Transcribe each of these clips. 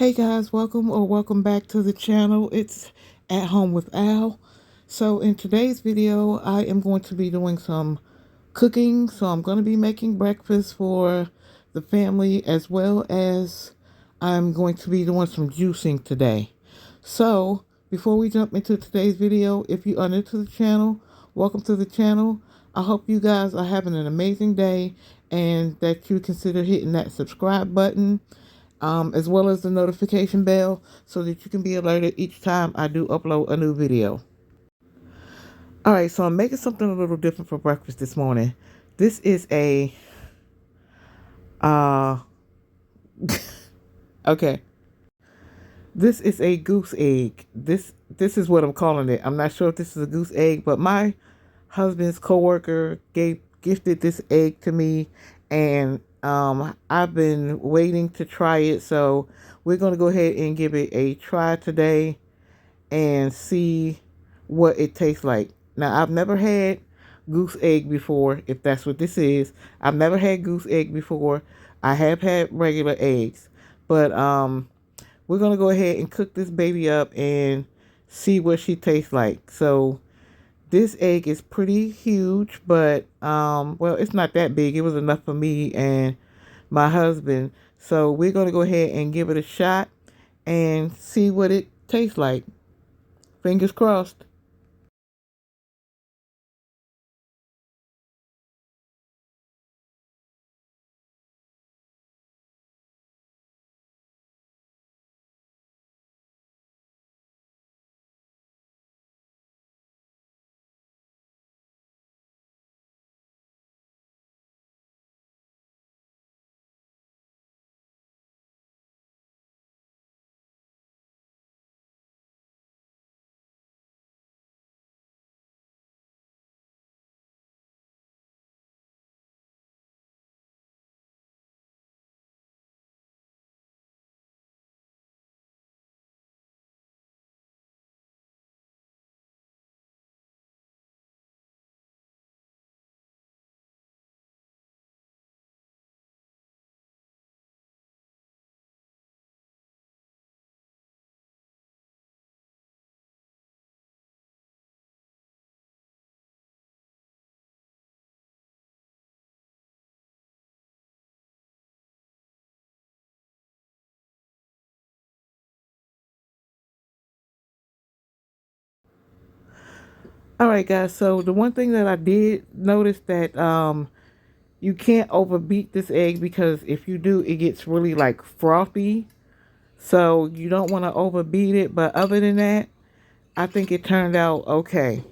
Hey guys, welcome back to the channel. It's At Home with Al. So in today's video, I am going to be doing some cooking. So I'm going to be making breakfast for the family, as well as I'm going to be doing some juicing today. So before we jump into today's video, if you are new to the channel, welcome to the channel. I hope you guys are having an amazing day and that you consider hitting that subscribe button, as well as the notification bell, so that you can be alerted each time I do upload a new video. All right, so I'm making something a little different for breakfast this morning. This is a, uh, okay, this is a goose egg. This is what I'm calling it. I'm not sure if this is a goose egg, but my husband's coworker gifted this egg to me, and I've been waiting to try it. So we're gonna go ahead and give it a try today and see what it tastes like. Now, I've never had goose egg before, if that's what this is. I've never had goose egg before. I have had regular eggs, but we're gonna go ahead and cook this baby up and see what she tastes like. So this egg is pretty huge, but well, it's not that big. It was enough for me and my husband. So we're gonna go ahead and give it a shot and see what it tastes like. Fingers crossed. All right, guys. So the one thing that I did notice that you can't overbeat this egg, because if you do, it gets really like frothy. So you don't want to overbeat it. But other than that, I think it turned out okay.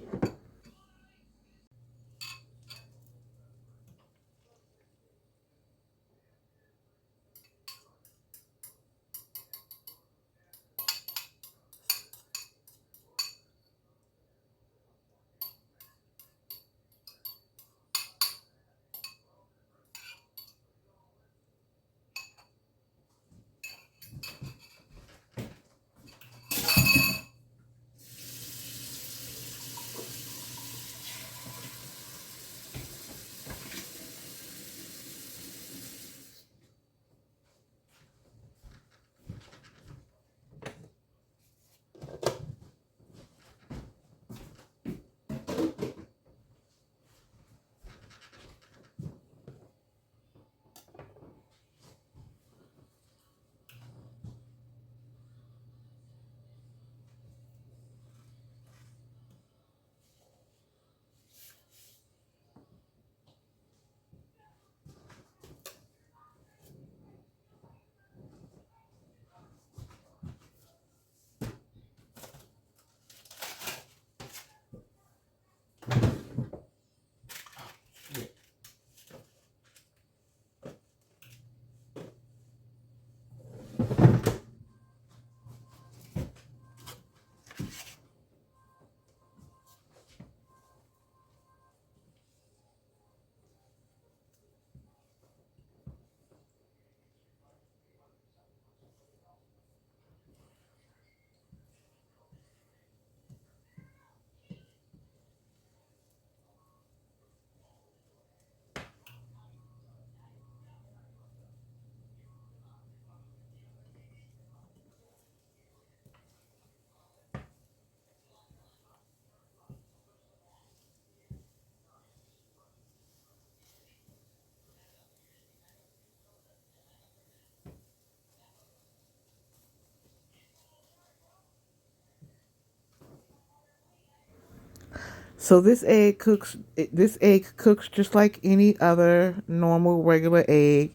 So this egg cooks. This egg cooks just like any other normal regular egg.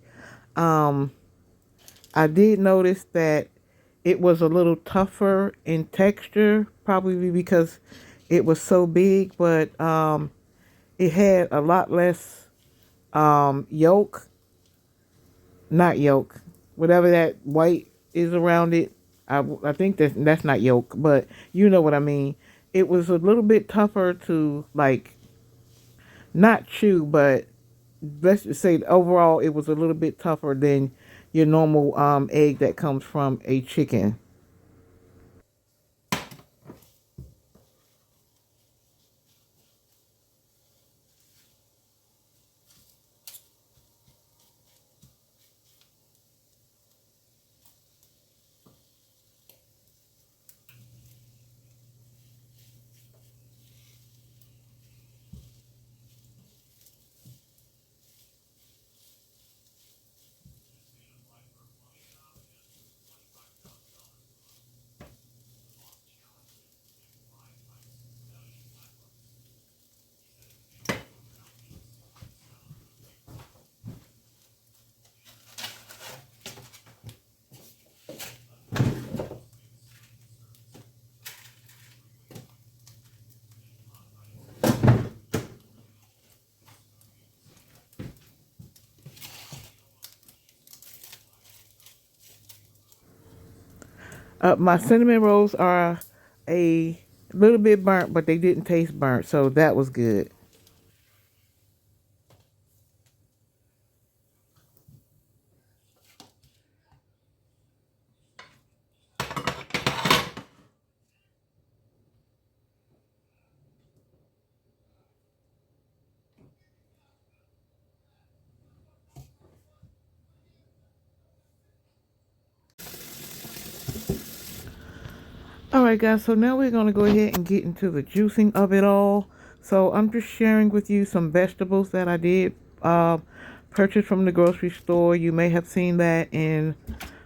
Um, I did notice that it was a little tougher in texture, probably because it was so big, but it had a lot less yolk, not yolk, whatever that white is around it. I think that's not yolk, but you know what I mean. It was a little bit tougher to like not chew, but let's just say overall it was a little bit tougher than your normal egg that comes from a chicken. My cinnamon rolls are a little bit burnt, but they didn't taste burnt, so that was good. All right, guys, so now we're going to go ahead and get into the juicing of it all. So I'm just sharing with you some vegetables that I did uh, purchase from the grocery store. You may have seen that in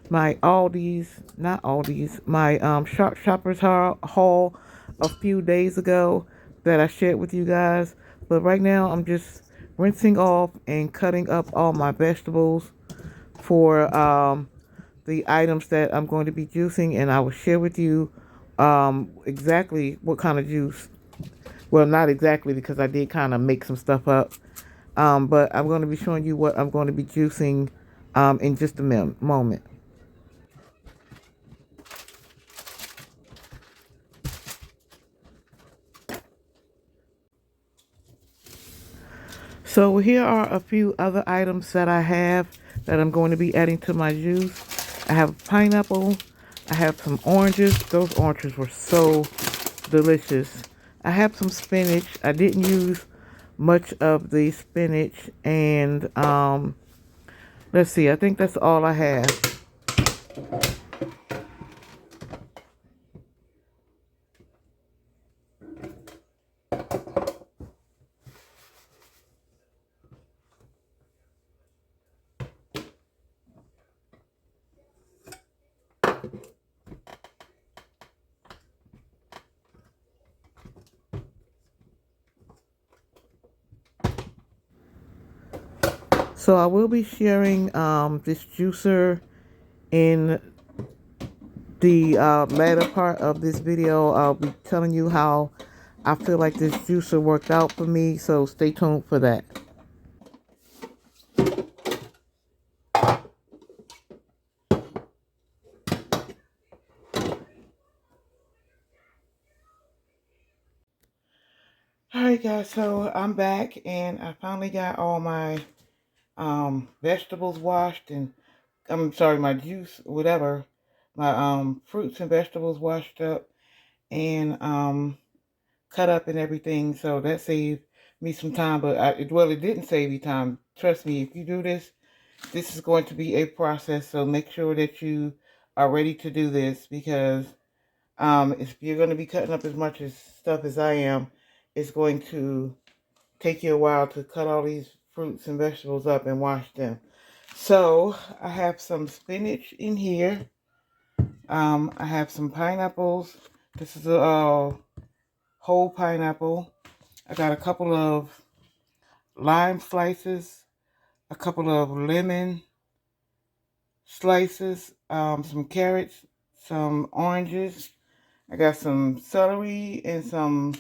my Aldi's, not Aldi's, my Sharp Shoppers haul a few days ago that I shared with you guys. But right now I'm just rinsing off and cutting up all my vegetables for the items that I'm going to be juicing, and I will share with you exactly what kind of juice. Well, not exactly because I did kind of make some stuff up, but I'm going to be showing you what I'm going to be juicing in just a moment. So here are a few other items that I have that I'm going to be adding to my juice. I have pineapple. I have some oranges. Those oranges were so delicious. I have some spinach. I didn't use much of the spinach, and let's see. I think that's all I have. So I will be sharing this juicer in the latter part of this video. I'll be telling you how I feel like this juicer worked out for me. So stay tuned for that. All right, guys. So I'm back, and I finally got all my vegetables washed, and I'm sorry, my juice, whatever, my fruits and vegetables washed up and cut up and everything. So that saved me some time, but it didn't save you time. Trust me, if you do this, this is going to be a process. So make sure that you are ready to do this, because if you're going to be cutting up as much as stuff as I am, it's going to take you a while to cut all these fruits and vegetables up and wash them. So I have some spinach in here. I have some pineapples. This is a whole pineapple. I got a couple of lime slices, a couple of lemon slices, some carrots, some oranges. I got some celery and some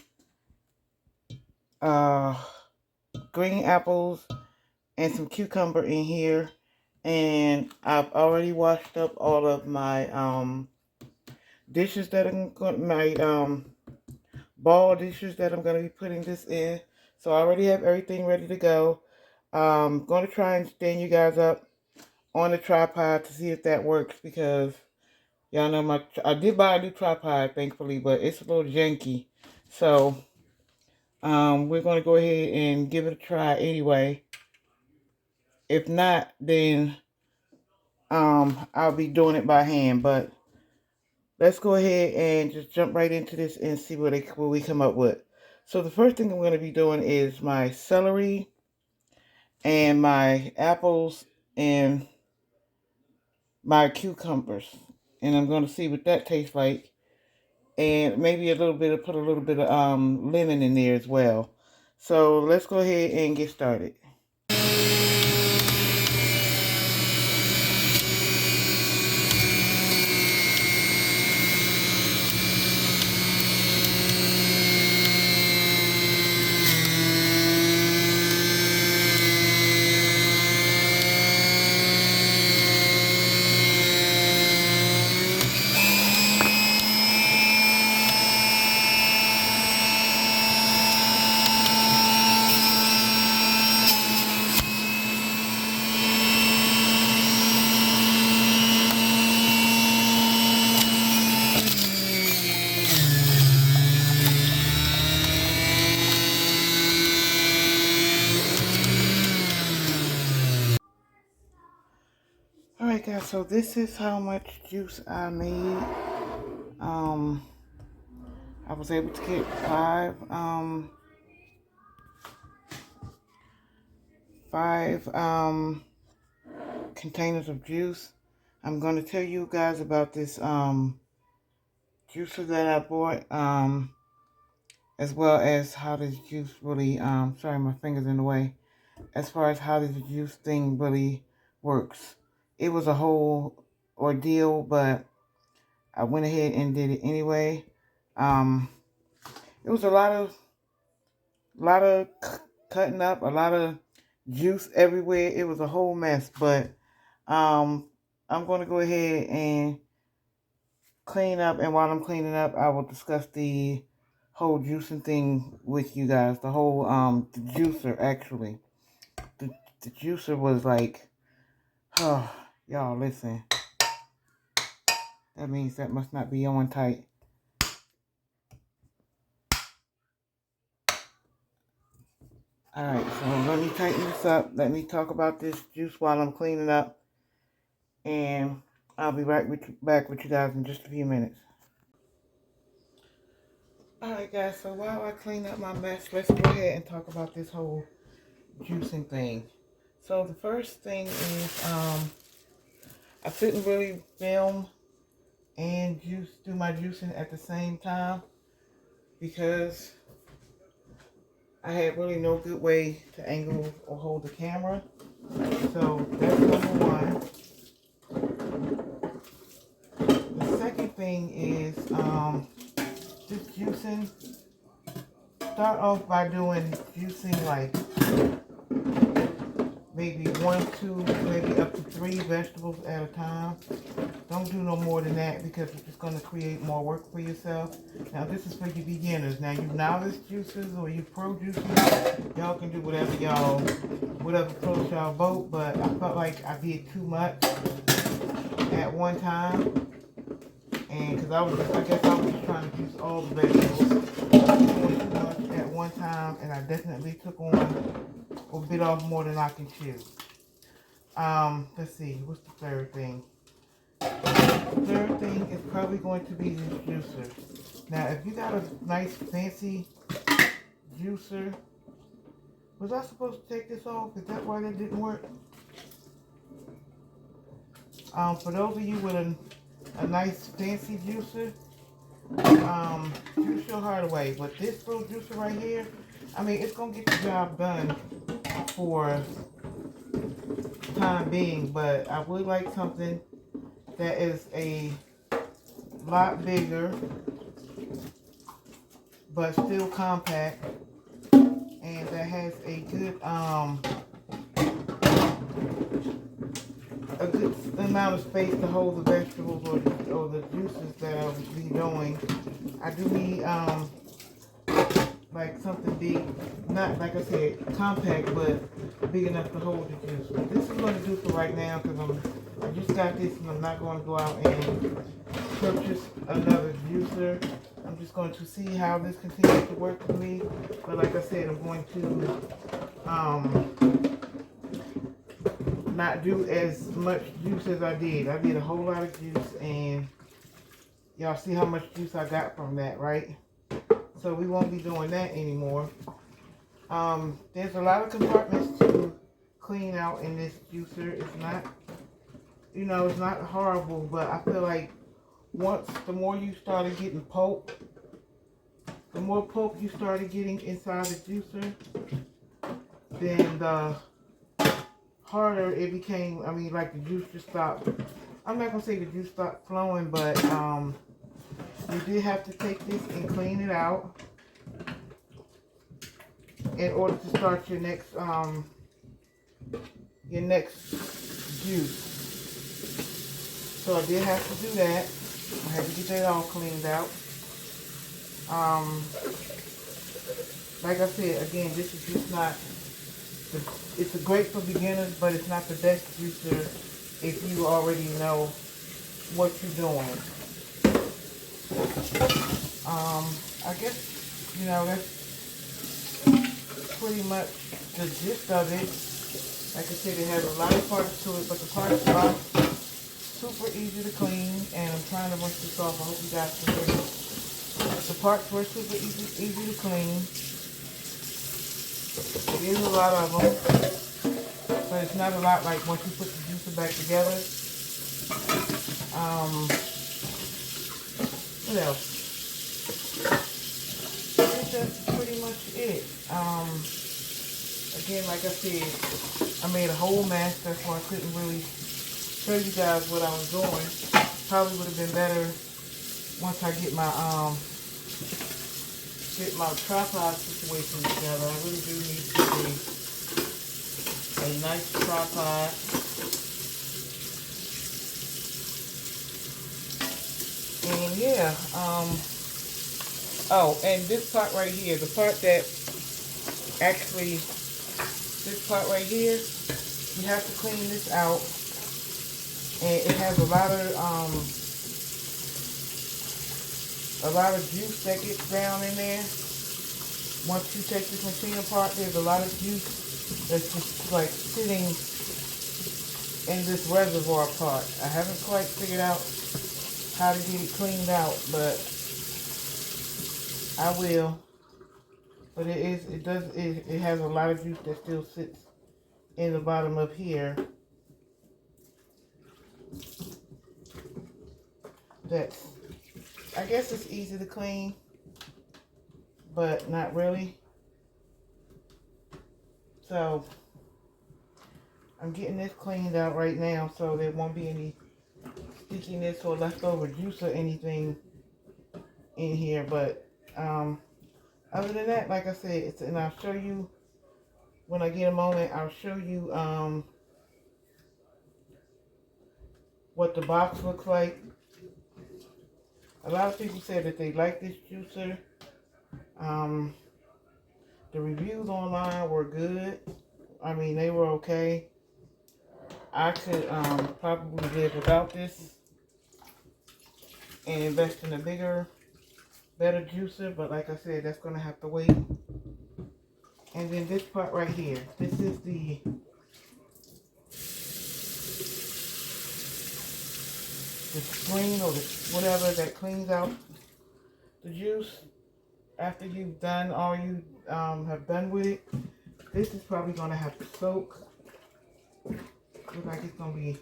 uh, green apples and some cucumber in here. And I've already washed up all of my dishes that I'm going, my ball dishes that I'm going to be putting this in. So I already have everything ready to go. I'm going to try and stand you guys up on the tripod to see if that works, because y'all know I did buy a new tripod, thankfully, but it's a little janky. So we're going to go ahead and give it a try anyway. If not, then I'll be doing it by hand. But let's go ahead and just jump right into this and see what we come up with. So the first thing I'm going to be doing is my celery and my apples and my cucumbers. And I'm going to see what that tastes like. And maybe put a little bit of lemon in there as well. So let's go ahead and get started. Alright guys, so this is how much juice I made. I was able to get five containers of juice. I'm going to tell you guys about this juicer that I bought, as well as how this juice really, sorry my finger's in the way, as far as how this juice thing really works. It was a whole ordeal, but I went ahead and did it anyway. It was a lot of cutting up, a lot of juice everywhere. It was a whole mess, but I'm going to go ahead and clean up, and while I'm cleaning up, I will discuss the whole juicing thing with you guys. The whole the juicer, actually. The juicer was like, oh, y'all listen. That means that must not be on tight. Alright, so let me tighten this up. Let me talk about this juice while I'm cleaning up. And I'll be back with you guys in just a few minutes. Alright guys, so while I clean up my mess, let's go ahead and talk about this whole juicing thing. So the first thing is, I couldn't really film and do my juicing at the same time because I had really no good way to angle or hold the camera. So that's number one. The second thing is this juicing. Start off by doing juicing like maybe 1, 2, maybe up to 3 vegetables at a time. Don't do no more than that because it's just going to create more work for yourself. Now this is for you beginners. Now you novice juicers or you pro juicers, y'all can do whatever floats y'all boat, but I felt like I did too much at one time. And because I guess I was just trying to juice all the vegetables. Doing too much at one time, and I definitely took on or bit off more than I can chew. Let's see, what's the third thing? The third thing is probably going to be this juicer. Now, if you got a nice fancy juicer, was I supposed to take this off? Is that why that didn't work? For those of you with a nice fancy juicer, juice your heart away. But this little juicer right here, I mean, it's going to get the job done for time being, but I would like something that is a lot bigger, but still compact, and that has a good amount of space to hold the vegetables or the juices that I'll be doing. I do need like something big, not like I said compact, but big enough to hold the juice. But this is going to do for right now because I just got this and I'm not going to go out and purchase another juicer. I'm just going to see how this continues to work for me. But like I said, I'm going to not do as much juice as I did. I did a whole lot of juice, and y'all see how much juice I got from that, right? So we won't be doing that anymore. There's a lot of compartments to clean out in this juicer. It's not, it's not horrible, but I feel like the more you started getting pulp, the more pulp you started getting inside the juicer, then the harder it became. I mean, like the juice just stopped. I'm not gonna say the juice stopped flowing, but you did have to take this and clean it out in order to start your next juice. So I did have to do that. I had to get that all cleaned out. Like I said, again, this is just not. It's a great for beginners, but it's not the best juicer if you already know what you're doing. I guess, that's pretty much the gist of it. Like I said, it has a lot of parts to it, but the parts are super easy to clean, and I'm trying to rinse this off. I hope you guys can hear it. The parts were super easy to clean. It is a lot of them, but it's not a lot like once you put the juicer back together. What else? I think that's pretty much it. Again, like I said, I made a whole mess. That's why I couldn't really show you guys what I was doing. Probably would have been better once I get my tripod situation together. I really do need to get a nice tripod. And yeah, oh, and this part right here, the part that actually, this part right here, you have to clean this out. And it has a lot of juice that gets down in there. Once you take this machine apart, there's a lot of juice that's just like sitting in this reservoir part. I haven't quite figured out how to get it cleaned out, but I will. But it has a lot of juice that still sits in the bottom of here. I guess it's easy to clean, but not really. So I'm getting this cleaned out right now so there won't be any stickiness or leftover juice or anything in here. But other than that, like I said, and I'll show you when I get a moment. I'll show you what the box looks like. A lot of people said that they like this juicer. The reviews online were good. I mean, they were okay. I could probably live without this and invest in a bigger, better juicer. But like I said, that's going to have to wait. And then this part right here. This is the screen or the whatever that cleans out the juice after you've done all you have done with it. This is probably going to have to soak. Looks like it's going to be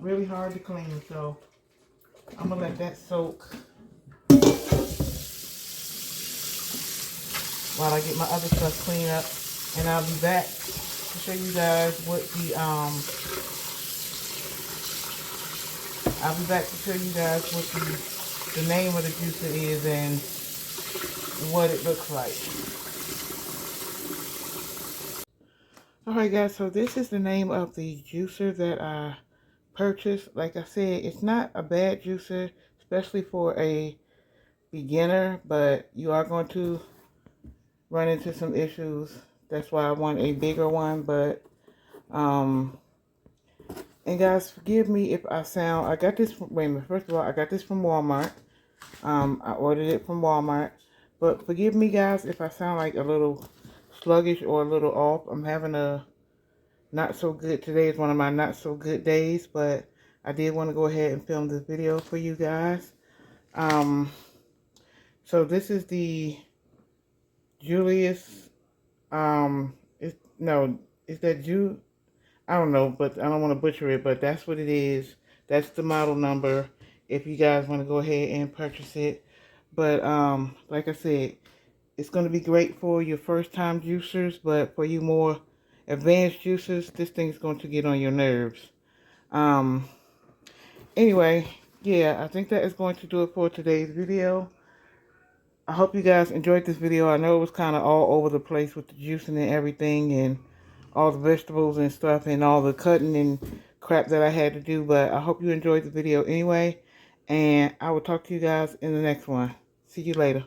really hard to clean, so I'm going to let that soak. while I get my other stuff cleaned up. And I'll be back to show you guys what the name of the juicer is and what it looks like. Alright guys, so this is the name of the juicer that I purchased. Like I said, it's not a bad juicer, especially for a beginner, but you are going to run into some issues. That's why I want a bigger one, but and guys, forgive me if I sound, I got this from, wait a minute, first of all, I got this from Walmart. I ordered it from Walmart, but forgive me guys if I sound like a little sluggish or a little off. I'm having a not so good, today is one of my not so good days, but I did want to go ahead and film this video for you guys. So this is the Julius, is that I don't know, but I don't want to butcher it, but that's what it is. That's the model number if you guys want to go ahead and purchase it. But like I said, it's going to be great for your first time juicers, but for you more advanced juicers, this thing's going to get on your nerves. Anyway, yeah, I think that is going to do it for today's video. I hope you guys enjoyed this video. I know it was kind of all over the place with the juicing and everything and all the vegetables and stuff and all the cutting and crap that I had to do, but I hope you enjoyed the video anyway, and I will talk to you guys in the next one. See you later.